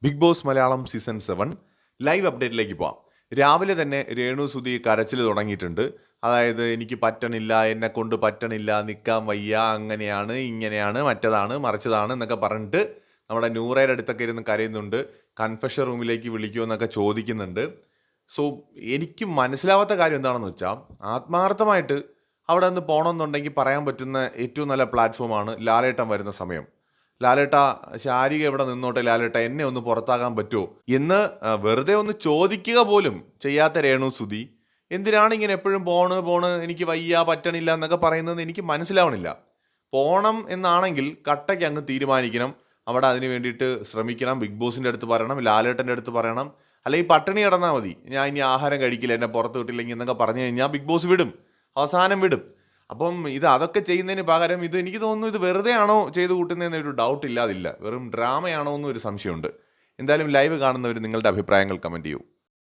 Big Boss Malayalam season 7 live അപ്ഡേറ്റിലേക്ക് പോവാം. രാവിലെ തന്നെ രേണു സുധി കരച്ചിൽ തുടങ്ങിയിട്ടുണ്ട്. അതായത് എനിക്ക് പറ്റണില്ല, എന്നെ കൊണ്ട് പറ്റണില്ല, നിൽക്കാൻ വയ്യ, അങ്ങനെയാണ് ഇങ്ങനെയാണ് മറ്റതാണ് മറിച്ചതാണ് എന്നൊക്കെ പറഞ്ഞിട്ട് നമ്മുടെ നൂറയുടെ അടുത്തൊക്കെ ഇരുന്ന് കരയുന്നുണ്ട്. കൺഫെഷൻ റൂമിലേക്ക് വിളിക്കുമോ എന്നൊക്കെ ചോദിക്കുന്നുണ്ട്. സോ എനിക്ക് മനസ്സിലാവാത്ത കാര്യം എന്താണെന്ന് വെച്ചാൽ, ആത്മാർത്ഥമായിട്ട് അവിടെ നിന്ന് പോകണമെന്നുണ്ടെങ്കിൽ പറയാൻ പറ്റുന്ന ഏറ്റവും നല്ല പ്ലാറ്റ്ഫോമാണ് ലാലേട്ടൻ വരുന്ന സമയം. ലാലേട്ട, ശാരിക എവിടെ നിന്നോട്ടെ, ലാലേട്ട എന്നെ ഒന്ന് പുറത്താക്കാൻ പറ്റുമോ എന്ന് വെറുതെ ഒന്ന് ചോദിക്കുക പോലും ചെയ്യാത്ത രേണു സുധി എന്തിനാണ് ഇങ്ങനെ എപ്പോഴും പോണ് എനിക്ക് വയ്യ പറ്റണില്ല എന്നൊക്കെ പറയുന്നത് എനിക്ക് മനസ്സിലാവണില്ല. പോണം എന്നാണെങ്കിൽ കട്ടയ്ക്ക് അങ്ങ് തീരുമാനിക്കണം, അവിടെ അതിന് വേണ്ടിയിട്ട് ശ്രമിക്കണം, ബിഗ് ബോസിൻ്റെ അടുത്ത് പറയണം, ലാലേട്ടൻ്റെ അടുത്ത് പറയണം, അല്ലെങ്കിൽ പട്ടിണി കിടന്നാൽ മതി, ഞാൻ ഇനി ആഹാരം കഴിക്കില്ല എന്നെ പുറത്ത് വിട്ടില്ലെങ്കിൽ എന്നൊക്കെ പറഞ്ഞു കഴിഞ്ഞാൽ ബിഗ് ബോസ് വിടും, അവസാനം വിടും. അപ്പം അതൊക്കെ ചെയ്യുന്നതിന് പകരം എനിക്ക് തോന്നുന്നു ഇത് വെറുതെ ആണോ ചെയ്ത് കൂട്ടുന്നതെന്ന് ഒരു ഡൗട്ട് ഇല്ലാതില്ല, വെറും ഡ്രാമയാണോ എന്നൊരു സംശയമുണ്ട്. എന്തായാലും ലൈവ് കാണുന്നവർ നിങ്ങളുടെ അഭിപ്രായങ്ങൾ കമൻറ്റ് ചെയ്യൂ.